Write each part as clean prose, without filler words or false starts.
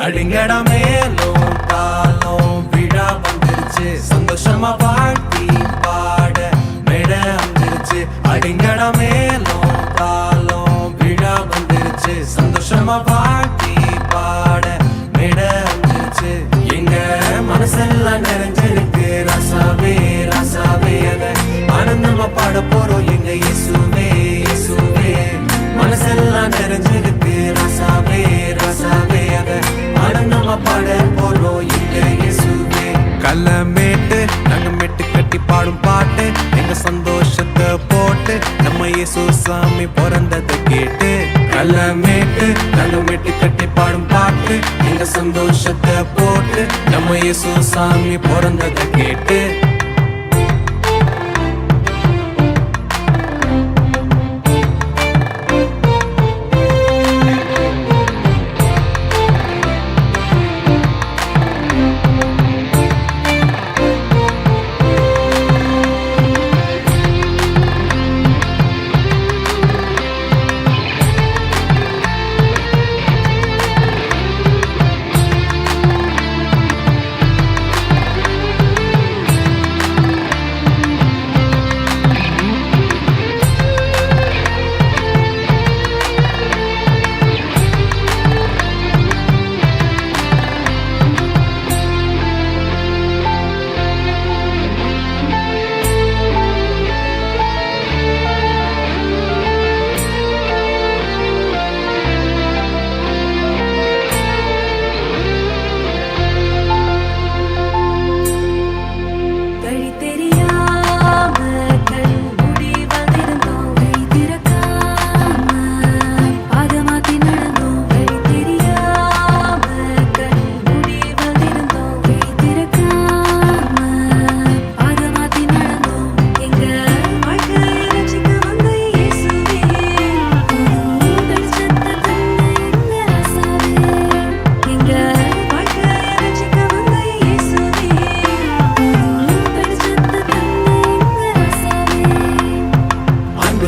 அடிங்கடா மேலும் தாளம் விழா வந்துருச்சு, சந்தோஷமா வாழ்த்தி பாட மேட வந்துருச்சு. அடிங்கடா மேலும் தாளம் விழா வந்துருச்சு, சந்தோஷமா வாழ்த்தி பாட மேட வந்துருச்சு. எங்க மனசெல்லாம் நிறைஞ்சிருக்கு ரசாவே ரசாவே, அத ஆனந்தமா பாட போறோம் எங்க இயேசுவே இயேசுவே. மனசெல்லாம் நிறைஞ்சிருக்கு ரசாவே ரசாவே, அத ஆனந்தமா பாட போறோம் எங்க இயேசுவே. கல்லமேட்டு நாங்க மெட்டு கட்டி பாடும் பாட்டு, எங்க சந்தோஷத்தை போட்டு நம்ம இயேசு சாமி பிறந்ததை கேட்டு. கல்லமேட்டு நாங்க மெட்டு கட்டி பாடும் பாட்டு, எங்க சந்தோஷத்தை போட்டு நம்ம இயேசு சாமி பிறந்ததை கேட்டு.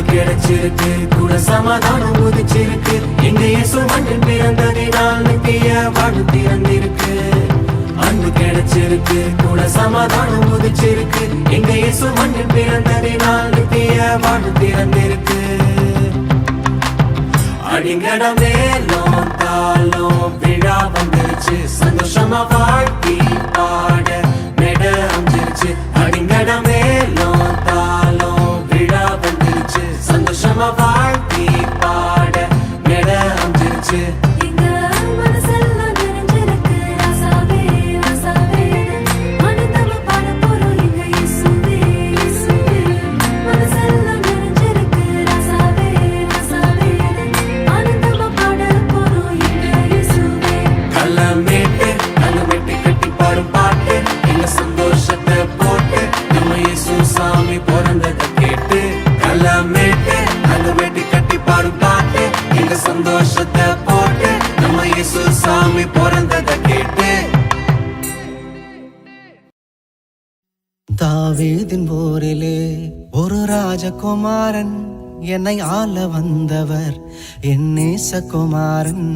கிடைச்சிருக்கு கூட சமாதானம் உதிச்சிருக்கு, எங்க இயேசு மண்ணில் பிறந்ததினால் நித்திய வாழ்வு திறந்திருக்கு. அன்பு கிடைச்சிருக்கு கூட சமாதானம் உதிச்சிருக்கு, எங்க இயேசு மண்ணில் பிறந்ததினால் நித்திய வாழ்வு திறந்திருக்கு. அடிங்கட மேலும் தாளம் விழா வந்துருச்சு, சந்தோஷமா வாழ்த்தி பாட மேட அமைஞ்சிருச்சு. அடிங்கட மேலும் தாளம் விழா வந்துருச்சு, சந்தோஷமா வாழ்த்தி பாட மேட அமைஞ்சிருச்சு. சந்தோஷத்தை போட்டு நம்ம இயேசு சாமி பிறந்ததை கேட்டு. தாவீதின் போரிலே ஒரு ராஜகுமாரன், என்னை ஆள வந்தவர் என் நேசகுமாரன்.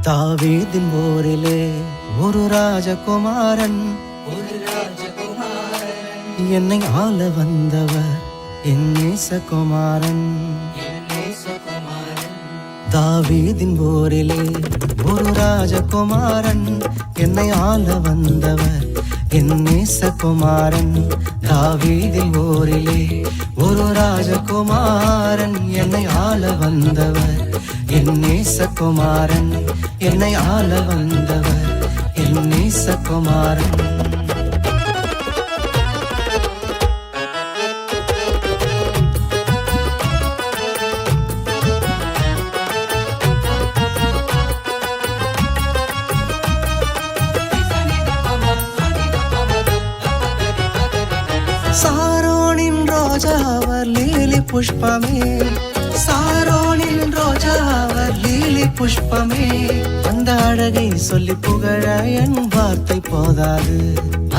தாவீதின் போரிலே ஒரு ராஜகுமாரன், என்னை ஆள வந்தவர் என் நேசகுமாரன். தாவீதின் போரிலே ஒரு ராஜகுமாரன் என்னை ஆள வந்தவர் என் நேசகுமாரன். தாவீதின் போரிலே ஒரு ராஜகுமாரன் என்னை ஆள வந்தவர் என் நேசகுமாரன். என்னை ஆள வந்தவர் என் நேசகுமாரன். சாரோனின் ரோஜா அவர் லீலி புஷ்பமே, சாரோனின் ரோஜா அவர் லீலி புஷ்பமே. அந்த அழகை சொல்லி புகழ என் வார்த்தை போதாது,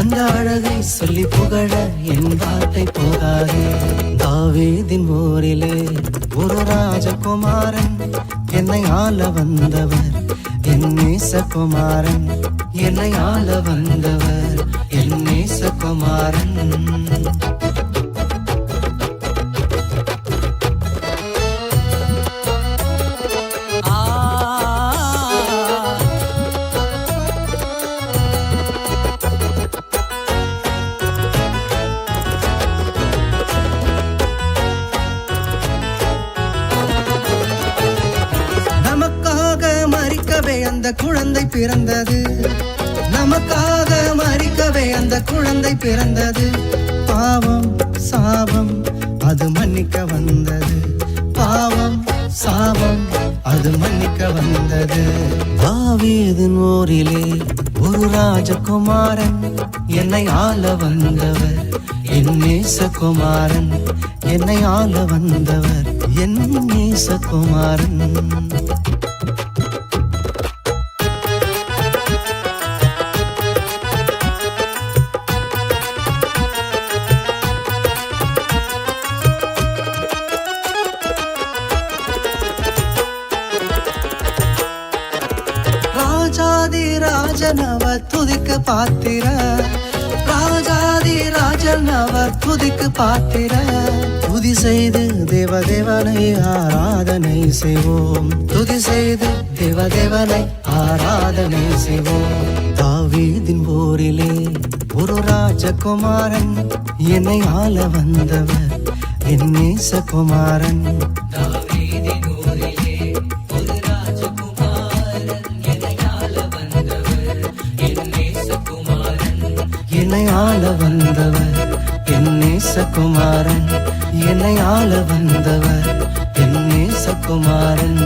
அந்த அழகை சொல்லி புகழ என் வார்த்தை போதாது. தாவீதின் போரிலே ஒரு ராஜகுமாரன் என்னை ஆள வந்தவர் என் நேசகுமாரன். என்னை ஆள வந்தவர் என் நேசகுமாரன். அந்த குழந்தை பிறந்தது, நமக்காக மரிக்கவே அந்த குழந்தை பிறந்தது. பாவம் சாபம் அது மன்னிக்க வந்தது, பாவம் சாபம் அது மன்னிக்க வந்தது. தாவீதின் ஊரிலே ஒரு ராஜகுமாரன் என்னை ஆள வந்தவர் என் நேசகுமாரன். என்னை ஆள வந்தவர் என் நேசகுமாரன். ராஜாதி ராஜன் அவர் துதிக்கு பாத்திர, ராஜாதி ராஜன் அவர் துதிக்கு பாத்திர. துதி செய்து தேவதேவனை ஆராதனை செய்வோம், துதி செய்து தேவதேவனை ஆராதனை செய்வோம். தாவீதின் போரிலே ஒரு ராஜகுமாரன் என்னை ஆள வந்தவர் என் நேசகுமாரன். என்னை ஆள வந்தவர் என் நேசகுமாரன். என்னை ஆள வந்தவர் என் நேசகுமாரன்.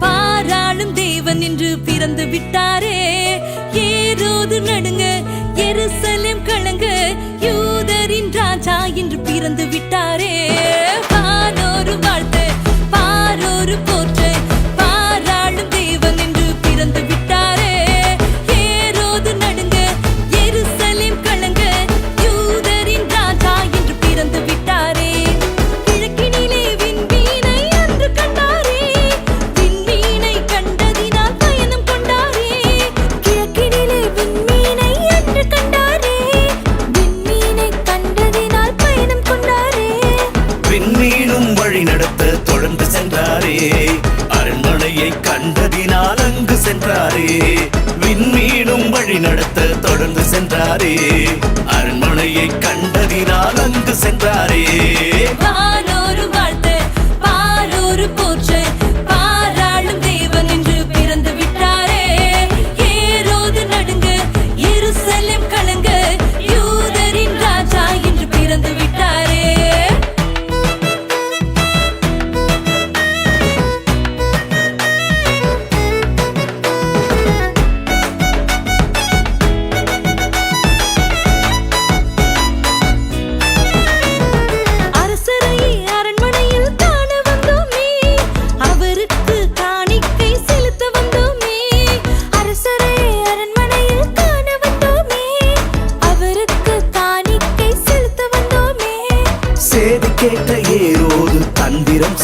பாராளும் தேவன் என்று பிறந்து விட்டாரே. ஏரோது நடுங்க, எருசலேம் கலங்க, யூதரின் ராஜா என்று பிறந்து விட்டாரே. வானோரு வாழ்த்து, பாரோரு போற்று, பாராளும் தேவன் என்று பிறந்து விட்டாரே. ஏரோது நடுங்க, எருசலேம் கலங்க, யூதரின் ராஜா என்று பிறந்து விட்டாரே. கிழக்கினிலே விண்மீனை அன்று கண்டாரே, விண்மீனை கண்டதினால் பயணம் கொண்டாரே. கிழக்கினிலே விண்மீனை அன்று கண்டாரே, விண்மீனை கண்டதினால் பயணம் கொண்டாரே. விண்மீனும் வழி நடத்த தொடர்ந்து சென்றாரே, அரண்மனையை கண்டதினால் அங்கு சென்றாரே. விண்மீனும் வழி நடத்த தொடர்ந்து சென்றாரே, அரண்மனையை கண்டதினால் அங்கு சென்றாரே. வானோரு வாழ்த்து, பாரோரு போற்று, பாராளும் தேவன் என்று பிறந்து விட்டாரே. ஏரோது நடுங்க, எருசலேம் கலங்க, யூதரின் ராஜா என்று பிறந்து விட்டாரே.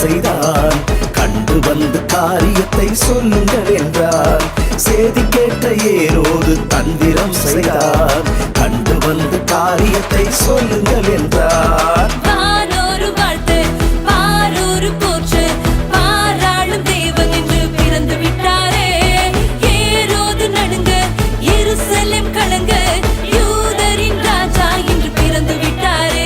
செய்தான். கண்டு வந்து காரியத்தை சொல்லுங்கள் என்றார். செய்தி கேட்ட ஏரோது தந்திரம் செய்தார். கண்டு வந்து காரியத்தை சொல்லுங்கள் என்றார். வானோரு வாழ்த்து, பாரூரு போற்று, பாராளும் தேவன் என்று பிறந்து விட்டாரே. ஏரோது நடுங்க, எருசலேம் கலங்க, யூதரின் ராஜா என்று பிறந்து விட்டாரே.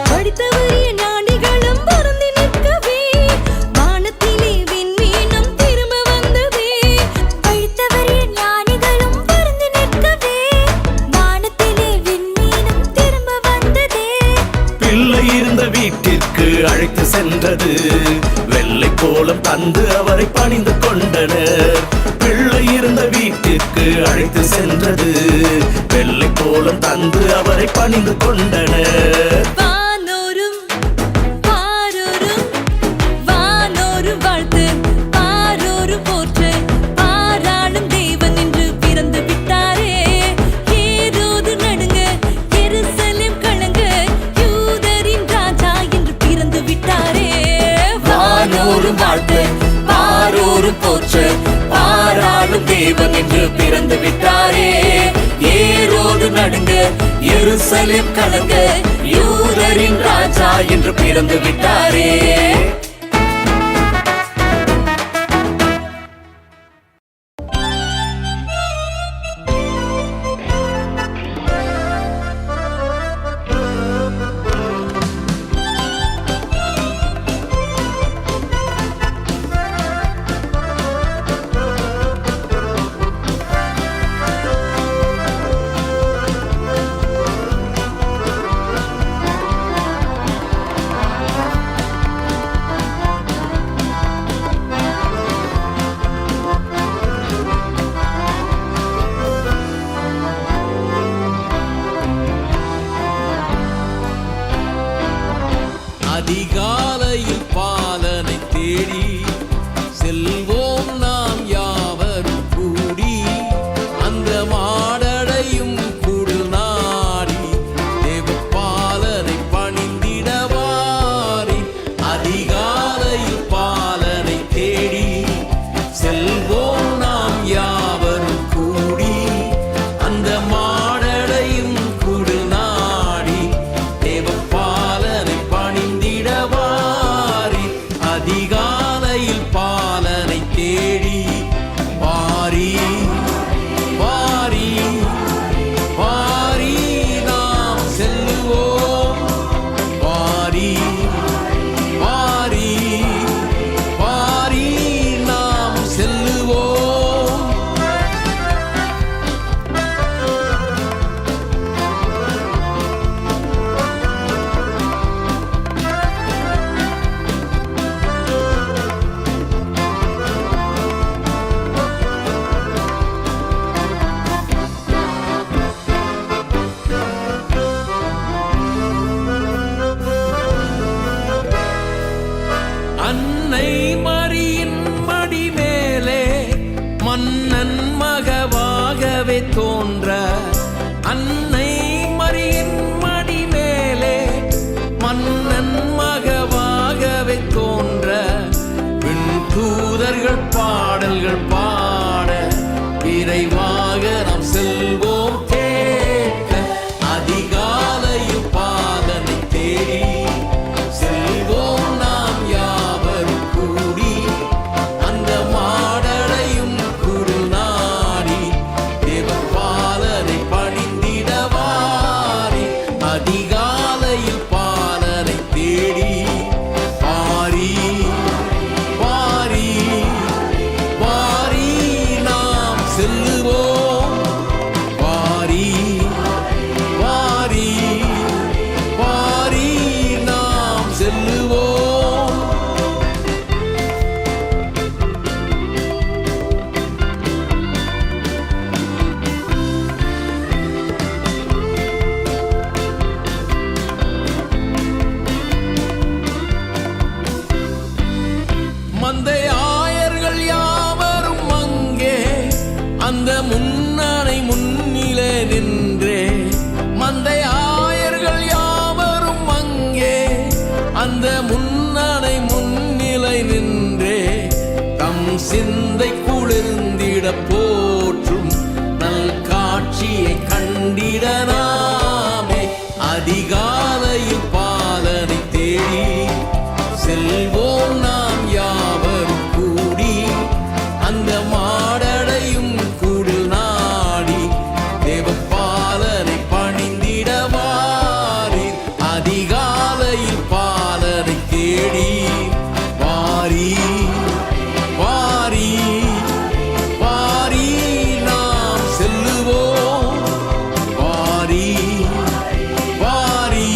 படித்தவரிய ஞானிகளும் பொருந்தி நிற்கவே, வானத்திலே விண்மீனும் திரும்ப வந்ததே. படித்தவரிய ஞானிகளும் பொருந்தி நிற்கவே, வானத்திலே விண்மீனும் திரும்ப வந்ததே. பிள்ளை இருந்த வீட்டிற்கு அழைத்து சென்றது. வெள்ளை கோலம் தந்து அவரை பணிந்து கொண்டனர். பிள்ளை இருந்த வீட்டிற்கு அழைத்து சென்றது. வெள்ளை கோலம் தந்து அவரை பணிந்து கொண்டனர். வானோரும் பாரூரும், வானோரும் வாழ்த்து, பாரூரும் போற்று, பாராளும் தேவன் என்று பிறந்து விட்டாரே. ஏரோது நடுங்க, எருசலேம் கலங்க, யூதரின் ராஜா என்று பிறந்து விட்டாரே. வானோரும் வாழ்த்து, பாரூரும் போற்று, பாராளும் தேவன் என்று பிறந்து விட்டாரே. ஏரோது நடுங்க, எருசலேம் கலங்க, யூதரின் ராஜா என்று பிறந்து விட்டாரே. அதிகாலையில் பாலனை தேடி செல்வோம் நாம் யாவரும் கூடி. அந்த மாடடையும் குடில் நாடி தேவ பாலனை பணிந்திடவாரி. அதிகாலையில் பாலனை தேடி செல்வோம் நாம் யாவரும் கூடி. அந்த மாடடையும் குடில் நாடி தேவ பாலனை பணிந்திடவாரி. அதிகாலையில் பாலனை தேடி வாரி வாரி வாரி நாம் செல்லுவோம். வாரி வாரி வாரி நாம் செல்லுவோம். அன்னை மரியின் மடி மேலே மன்னன் மகவாகவே தோன்ற. அன்னை மரியின் மடி மேலே மன்னன் மகவாகவே தோன்ற. விண் தூதர்கள் பாடல்கள் பாட விரைவாக நாம் செல்வோம் கேட்க. அதிகாலையில் பாலனை தேடி செல்வோம் நாம் யாவரும் கூடி. அந்த மாடடையும் குடில் நாடி தேவ பாலனை பணிந்திடவாரி. அதிகாலையில் பாலனை தேடி வாரி வாரி வாரி நாம் செல்லுவோம். வாரி வாரி வாரி நாம் செல்லுவோம். அந்த முன்னணை முன்னிலே நின்றே மந்தை ஆயர்கள் யாவரும் அங்கே அந்த முன்னணை முன்னிலை நின்றே தம் சிந்தை குளிர்ந்திட போற்றும் நல் காட்சியை கண்டிட நாமே அதிகாலையில் பாலனை தேடி செல்வோம் நாம் யாவரும் கூடி அந்த மாடடையும் கூடில் நாடி தேவபாலனை பணிந்திடவாரி அதிகாலையில் பாலனை தேடி வாரி வாரி வாரி நாம் செல்லுவோம் வாரி வாரி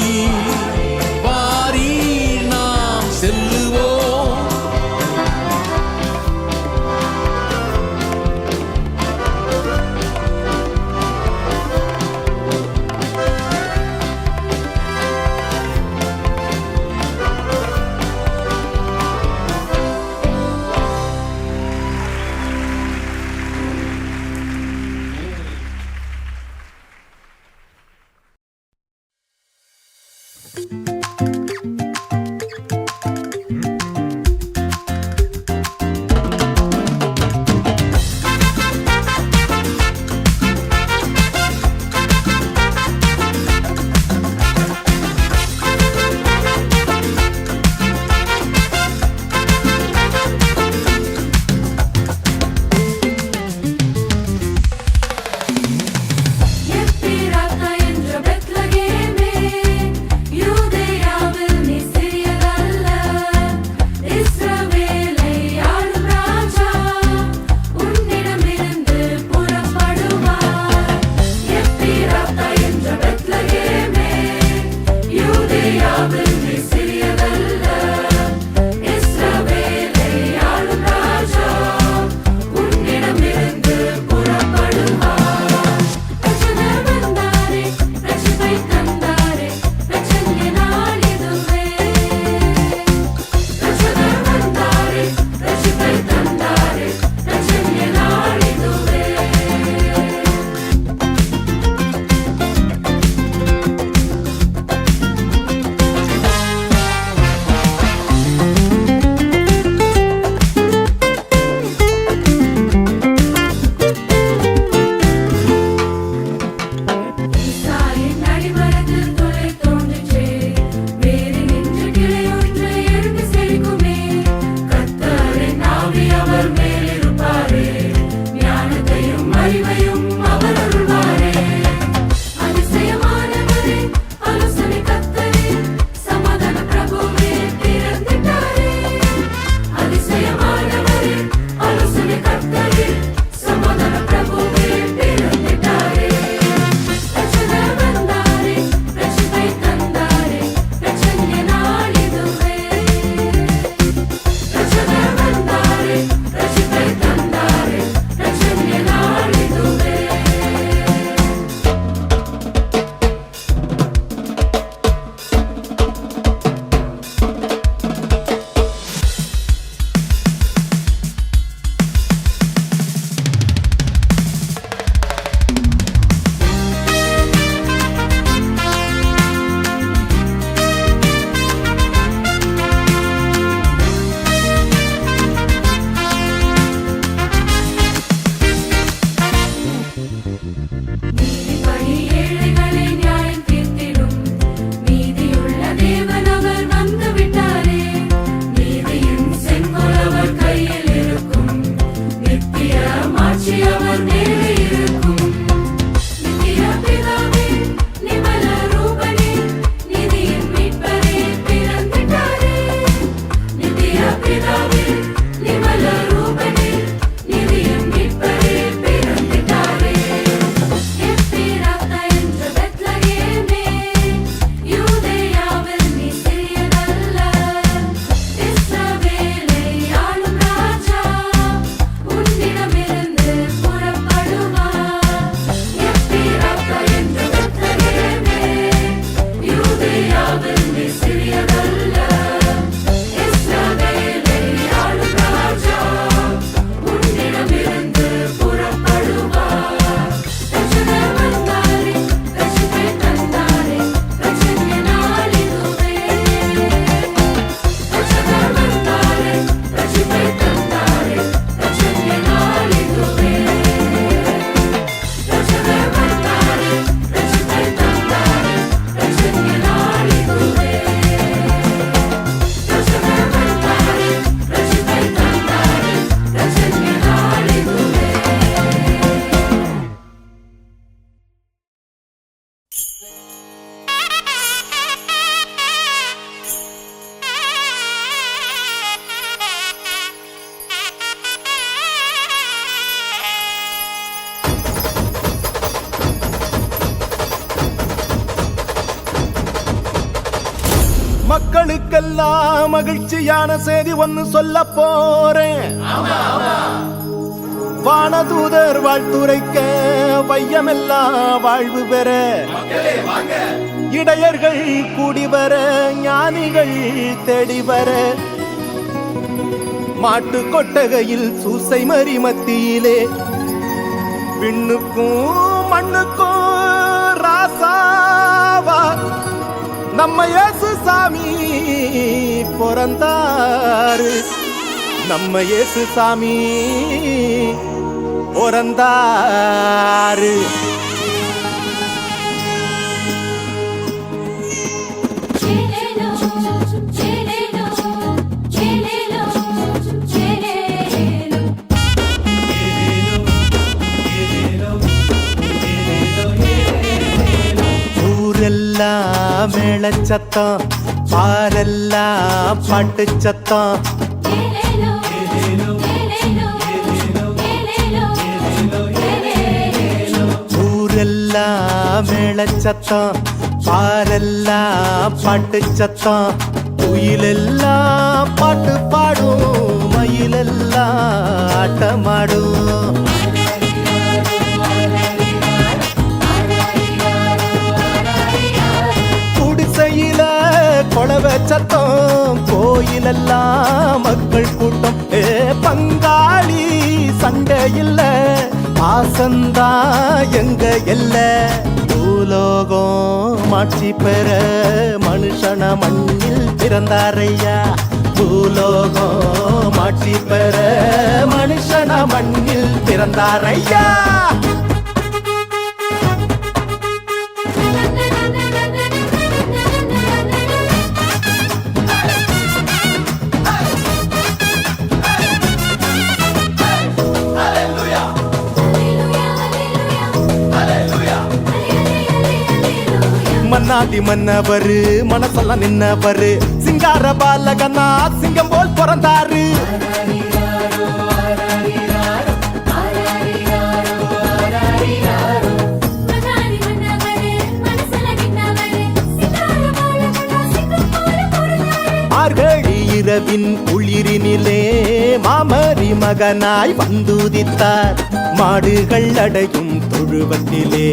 ஊருக்கெல்லாம் மகிழ்ச்சியான செய்தி ஒன்னு சொல்ல போறேன். வானதூதர் வாழ்த்துரைக்க வையமெல்லாம் வாழ்வு பெற, இடையர்கள் கூடி வர, ஞானிகள் தேடி வர, மாட்டு கொட்டகையில் சூசை மறி மத்தியிலே விண்ணுக்கும் மண்ணுக்கும் ராசாவா நம்ம இயேசு சாமி பிறந்தாரு. நம்ம இயேசு சாமி பிறந்தாரு. ஊரெல்லாம் மேளச்சத்தம், பாரெல்லாம் பாட்டு சத்தம். ஊரெல்லாம் மேளச்சத்தம், பாரெல்லாம் பாட்டு சத்தம். குயிலெல்லாம் பாட்டு பாடும், மயிலெல்லாம் ஆட்டமாடும். குடிசையில கொளவ சத்தம், கோயிலெல்லாம் மக்கள் கூட்டம். பங்காளி சண்டை இல்ல, பாசந்தா எங்க எல்ல. பூலோகம் மாட்சி பெற மனுஷன மண்ணில் பிறந்தாரையா. பூலோகம் மாட்சி பெற மனுஷன மண்ணில் பிறந்தாரையா. மன்னாதி மன்னவரு மனசெல்லாம் நின்னவரு, சிங்கார பாலகனா சிங்கம் போல் பிறந்தாரு. மார்கழி இரவின் குளிரினிலே மாமரி மகனாய் வந்துதித்தார். மாடுகள் அடையும் தொழுவத்திலே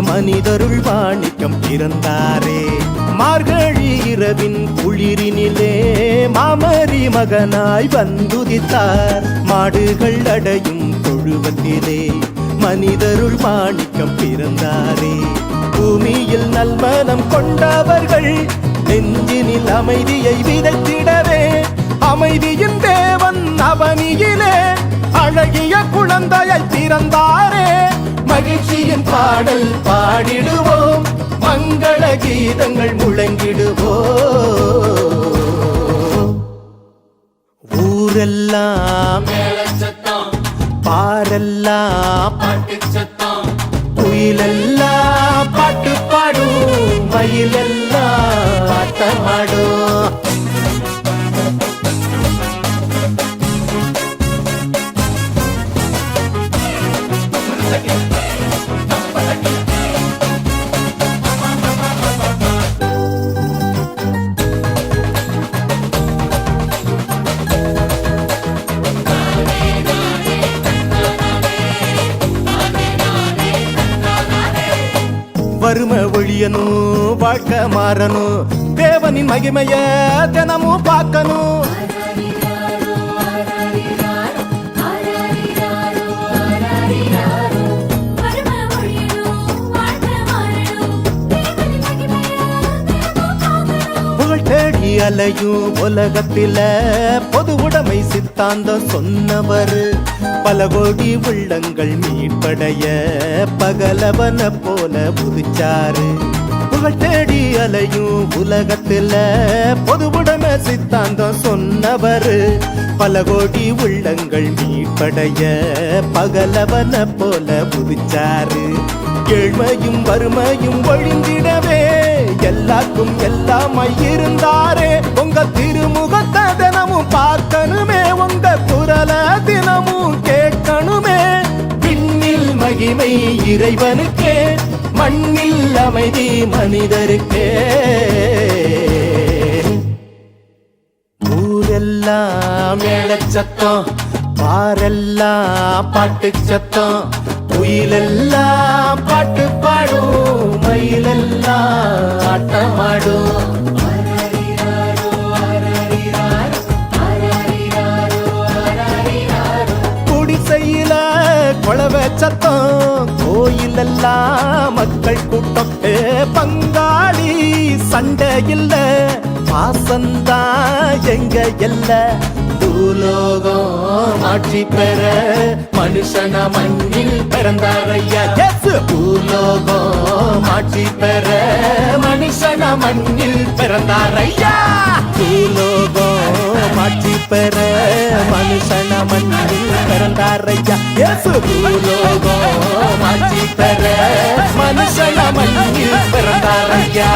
மனிதருள் வாணிக்கம் பிறந்தாரே. மார்கழி இரவின் குளிரினிலே மாமரி மகனாய் வந்துதித்தார். மாடுகள் அடையும் தொழுவத்திலே மனிதருள் வாணிக்கம் பிறந்தாரே. பூமியில் நல்மனம் கொண்டவர்கள் நெஞ்சினில் அமைதியை விதைத்திடவே, அமைதியின் தேவன் அவனியிலே அழகிய குழந்தையை பிறந்தாரே. மகிழ்ச்சியின் பாடல் பாடிடுவோம், மங்கள கீதங்கள் முழங்கிடுவோம். ஊரெல்லாம் பாரெல்லாம் பாட்டு சத்தம், குயிலெல்லாம் பாட்டு பாடும், மயிலெல்லாம் ஆட்டமாடும். வறுமை ஒழியணும், வாழ்க்கை மாறணும், தேவனின் மகிமைய தினமும் பார்க்கணும். புகழ் தேடி அலையும் உலகத்தில பொது உடைமை சித்தாந்தம் சொன்னவர். பல கோடி உள்ளங்கள் மீட்படைய பகலவன போல புதிச்சாரு. புகழ் தேடி அலையும் உலகத்துல பொது உடைமை சித்தாந்தம் சொன்னவர். பல கோடி உள்ளங்கள் மீட்படைய பகலவன போல புதிச்சாரு. ஏழ்மையும் வறுமையும் ஒழிந்திடவே எல்லாருக்கும் எல்லாமாய் இருந்தாரே. உங்க திருமுகத்தை தினமும் பார்க்கணுமே, உங்க குரல தினமும் கேட்கணுமே. விண்ணில் மகிமை இறைவனுக்கே, மண்ணில் அமைதி மனிதருக்கே. ஊரெல்லாம் மேளச்சத்தம், பாரெல்லாம் பாட்டு சத்தம், குயிலெல்லாம் பாட்டு பாடும், மயிலெல்லாம் ஆட்டமாடும். குடிசையில குழவ சத்தம், கோயிலெல்லாம் மக்கள் கூட்டம். பங்காளி சண்டை இல்ல, பாசந்தா எங்க எல்ல. பூலோகம் ஆட்சி பெற மனுஷன மண்ணில் பிறந்தாரையா. பூலோகம் ஆட்சி பெற மனுஷன மண்ணில் பிறந்தாரையா. பூலோகம் ஆட்சி பெற மனுஷன மண்ணில் பிறந்தாரையா. பூலோகம் ஆட்சி பெற மனுஷன மண்ணில் பிறந்தாரையா.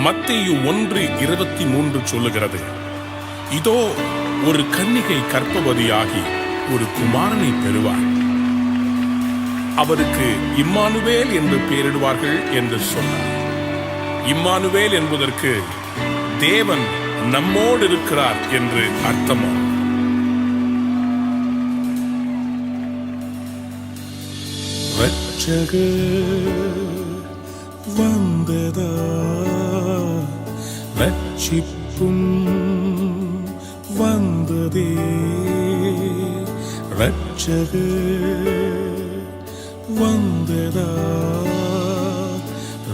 மத்தேயு 1:23 சொல்லுகிறது, இதோ ஒரு கன்னிகை கர்ப்பவதியாகி ஒரு குமாரனை பெறுவார். அவருக்கு இம்மானுவேல் என்று பெயரிடுவார்கள் என்று சொன்னார். இம்மானுவேல் என்பதற்கு தேவன் நம்மோடு இருக்கிறார் என்று அர்த்தமாகும். வந்ததா ரட்சிப்பும் வந்ததே, ரட்சகர் வந்ததா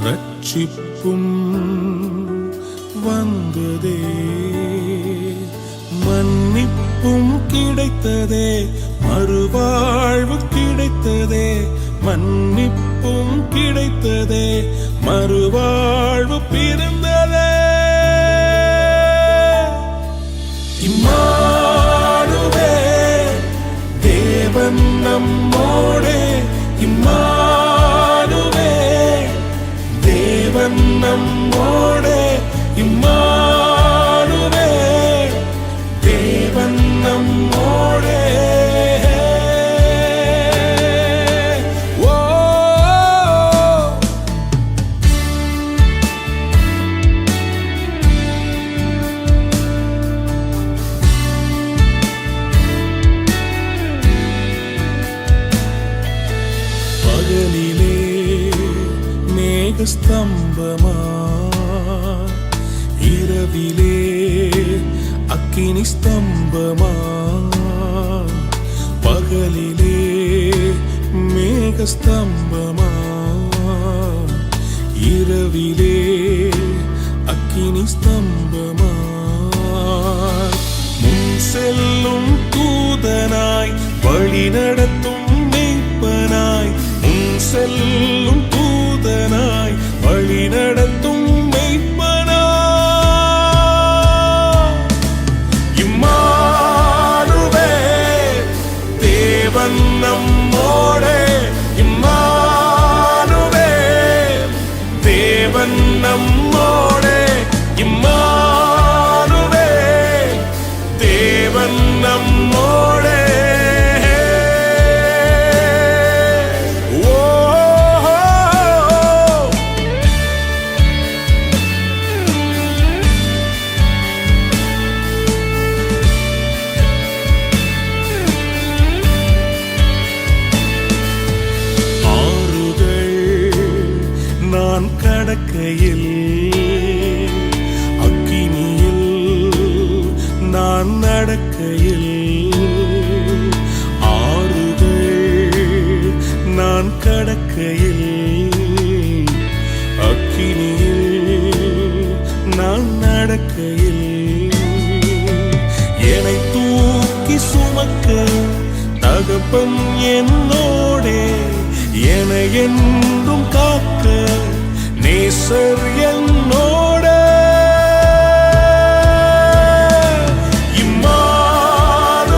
ரட்சிப்பும் வந்ததே, மன்னிப்பும் கிடைத்ததே, மறுவாழ்வு கிடைத்ததே, மன்னிப்பும் கிடைத்ததே, மறுவாழ்வு பிறந்ததே. இம்மானுவேல் தேவன் நம்மோடே, இம்மானுவேல் தேவன் நம்மோடே, இம்மானுவேல் தேவன் நம்மோடே. பகலிலே மேகஸ்தம்பமா, இரவிலே அக்கினி ஸ்தம்பமா. பகலிலே மேகஸ்தம்பமா, இரவிலே அக்கினி ஸ்தம்பமா. முன் செல்லும் தூதனாய் வழி நடத்தும் மெய்ப்பனாய், முன் செல்லும் தூதனாய் வழி நடத்தும் மெய்ப்பனாய். இம்மானுவேல் தேவன் நம்மோடே, இம்மானுவேல் தேவன் நம்மோடே, இம்மானுவேல் தேவன் நம்மோடே. நான் கடக்கையில் அக்கினியில் நான் நடக்கையில், ஆறுகள் நான் கடக்கையில் அக்கினியில் நான் நடக்கையில், என்னை தூக்கி சுமக்க தகப்பன் என்னோடே, என என்றும் காக்க நேசர் என்னோட.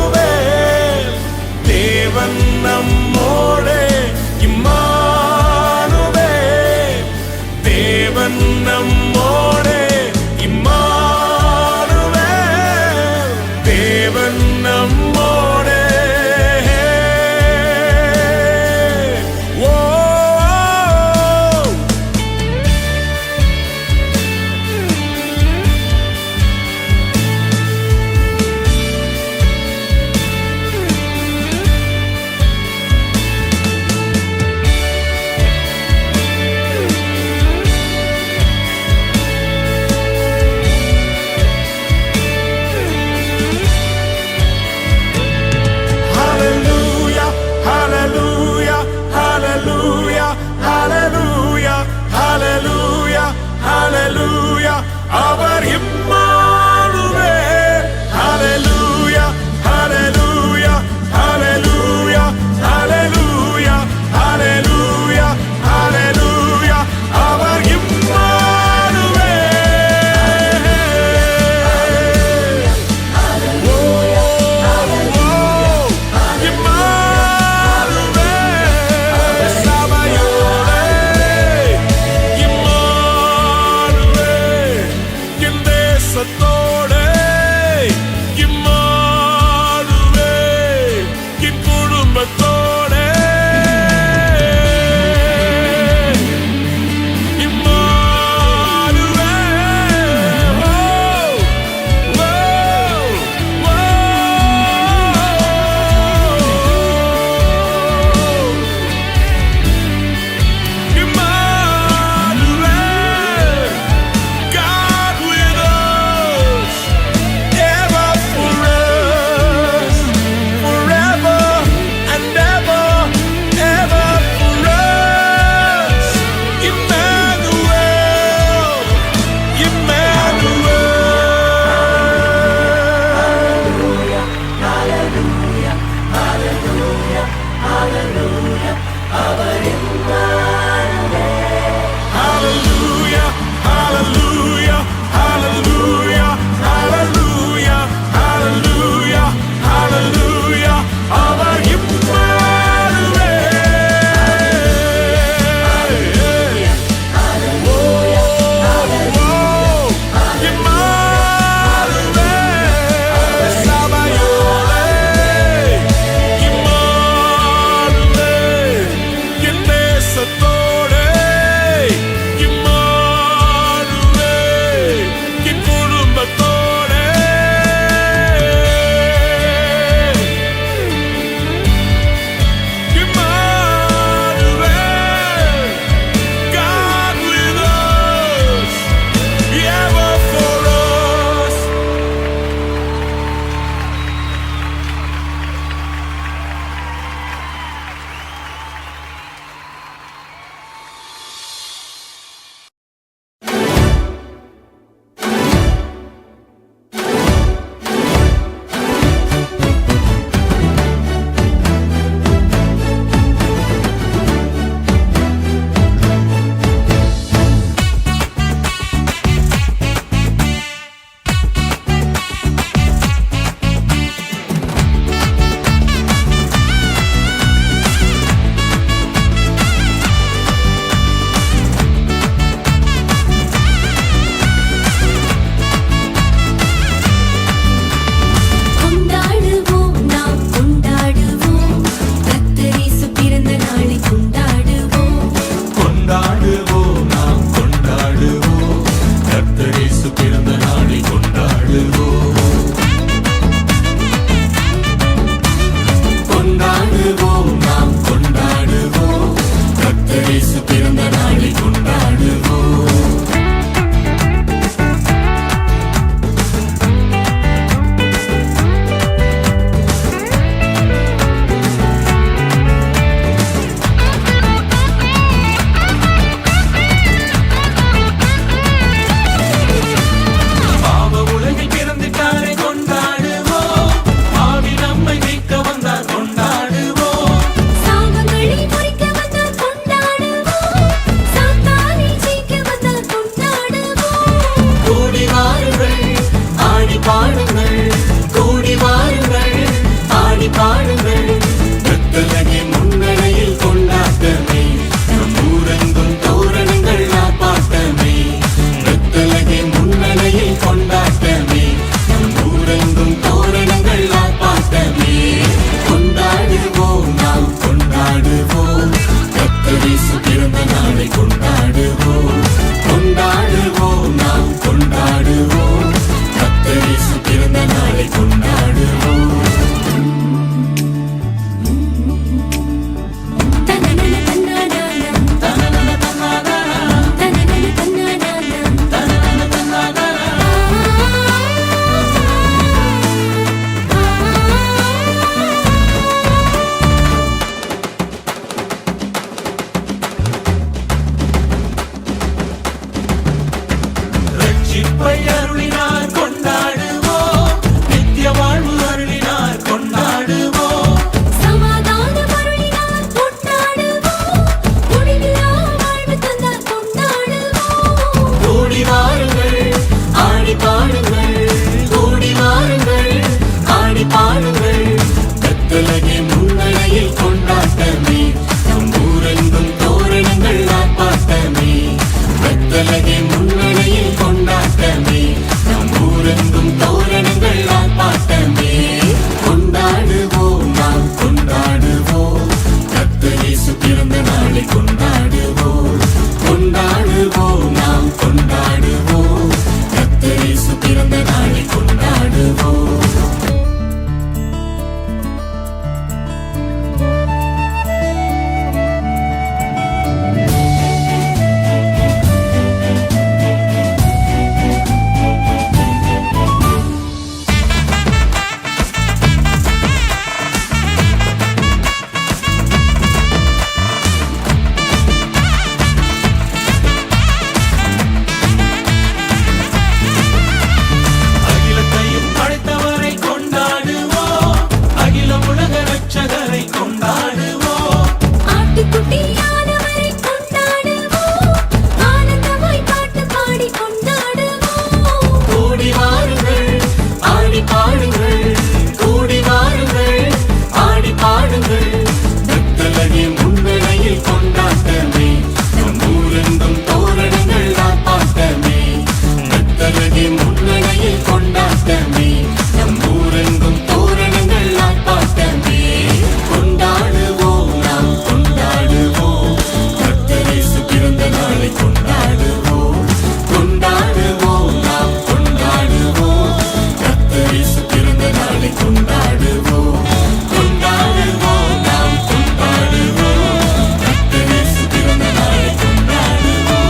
இம்மானுவேல் தேவன் நம்மோடே, இம்மானுவேல் தேவன் நம்மோடே, இம்மானுவேல் தேவன் நம்மோடே. ரட்சிப்பை அருளினார் கொண்டாடுவோம், நித்திய வாழ்வு அருளினார் கொண்டாடுவோம். சமாதானம் அருளினார் கொண்டாடுவோம், முடிவில்லா வாழ்வு தந்தார் கொண்டாடுவோம். கூடி வாருங்கள் ஆடி பாடுங்கள், கூடி வாருங்கள் ஆடி பாடுங்கள். கத்தலகே முன்னணியில் கொண்டாட்டமே, நம் ஊரெங்கும் தோரணங்கள் ஆர்ப்பாட்டமே. கத்தலகே முன்னணியில் கொண்டாட்டமே, நம் ஊரெங்கும் தோரணங்கள் ஆர்ப்பாட்டமே. கொண்டாடுவோம் நாம் கொண்டாடுவோம், கர்த்தர் இயேசு பிறந்த நாளை கொண்டாடுவோம். கொண்டாடுவோம் நாம் கொண்டாடுவோம், கர்த்தர் இயேசு பிறந்த நாளை கொண்டாடுவோம். அகிலத்தையும் படைத்தவரை கொண்டாடுவோம், அகில உலக ரட்சகரை கொண்டாடுவோம். ஆட்டுக்குட்டியானவரை கொண்டாடுவோம், ஆனந்தமாய் பாட்டு பாடி கொண்டாடுவோம். கூடி வாருங்கள் ஆடி பாடுங்கள், கூடி வாருங்கள் ஆடி பாடுங்கள். கர்த்தலகே முன்னணியில் கொண்டாட்டமே, நம் ஊரெங்கும் தோரணங்கள் ஆர்ப்பாட்டமே. கர்த்தலகே முன்னணியில் கொண்டாட்டமே, நம் ஊரெங்கும் தோரணங்கள் ஆர்ப்பாட்டமே. கொண்டாடுவோம் நாம் கொண்டாடுவோம், கர்த்தர் இயேசு பிறந்த நாளை கொண்டாடுவோம். கொண்டாடுவோம் நாம் கொண்டாடுவோம், கர்த்தர் இயேசு பிறந்த நாளை கொண்டாடுவோம். கொண்டாடுவோம் நாம் கொண்டாடுவோம், கர்த்தர் இயேசு பிறந்த நாளை கொண்டாடுவோம்.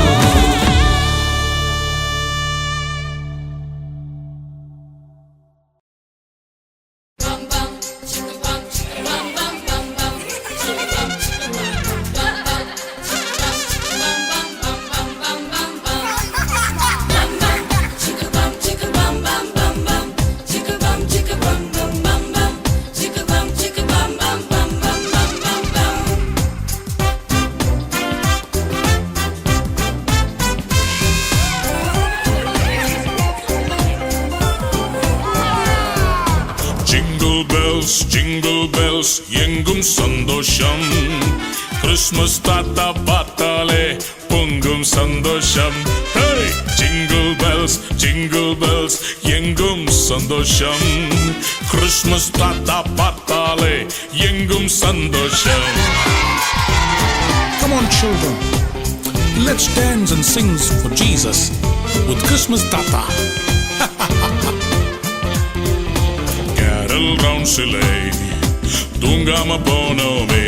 Jingle bells, எங்கும் சந்தோஷம். கிறிஸ்மஸ் தாத்தா பார்த்தாலே பொங்கும் சந்தோஷம். Hey! Jingle bells, எங்கும் சந்தோஷம். கிறிஸ்மஸ் தாத்தா பார்த்தாலே எங்கும் சந்தோஷம். Come on, children. Let's dance and sing for Jesus with Christmas Tata. Carol ரவுண்ட்ஸிலே தூங்காம போனோமே,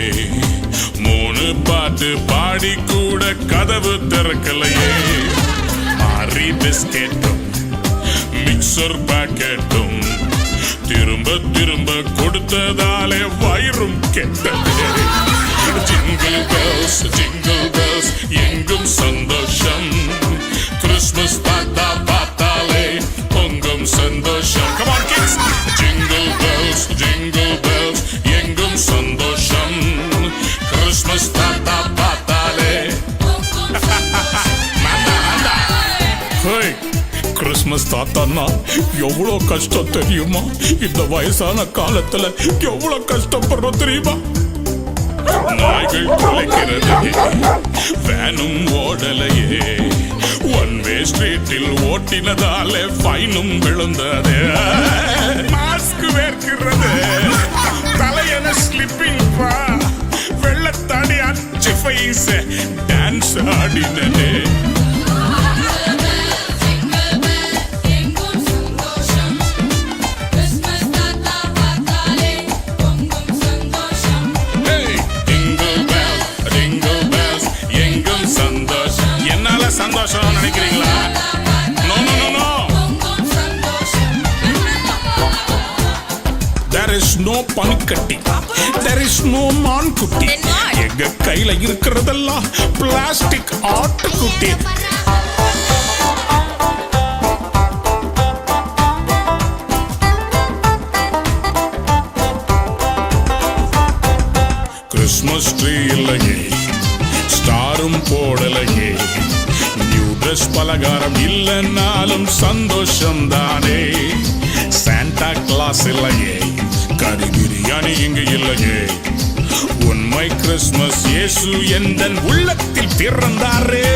3 பாட்டு பாடி கூட கதவு திறக்கலையே. மாறி பிஸ்கெட்டும் மிக்சர் பாக்கெட்டும் திரும்ப திரும்ப கொடுத்ததாலே வயிறும் கெட்டதே. ஜிங்கிள் பெல்ஸ் எங்கும் சந்தோஷம். கிறிஸ்மஸ் தாத்தா பார்த்தாலே பொங்கும் சந்தோஷம். Come on kids! Jingle bells, எங்கும் சந்தோஷம். கிறிஸ்மஸ் தாத்தா பார்த்தாலே கிறிஸ்மஸ் தாத்தான்னா எவ்வளோ கஷ்டம் தெரியுமா? இந்த வயசான காலத்துல எவ்வளோ கஷ்டப்படுறோம் தெரியுமா? நாய்கள் குலைக்கிறது, வேனும் ஓடலையே. ஒன் வே ஸ்ட்ரீட்டில் ஓட்டினதாலே ஃபைனும் விழுந்தது. மாஸ்க் வேர்க்கிறது, தலையன ஸ்லிப்பிங் பா, வெள்ளத்தாடி அச்சு ஃபைஸ் டான்ஸ் ஆடினே. சந்தோஷம் நினைக்கிறீங்களா? No no no no. There is no பனிக்கட்டி, there is no மான்குட்டி. எங்க கையில இருக்கிறதெல்லாம் பிளாஸ்டிக் ஆட்டுக்குட்டி. ஃப்ரெஷ் பலகாரம் இல்லைன்னாலும் சந்தோஷம் தானே. சாண்டா கிளாஸ் இல்லையே, கறி பிரியாணி இங்கு இல்லையே. உண்மை கிறிஸ்மஸ் இயேசு எந்தன் உள்ளத்தில் பிறந்தாரே.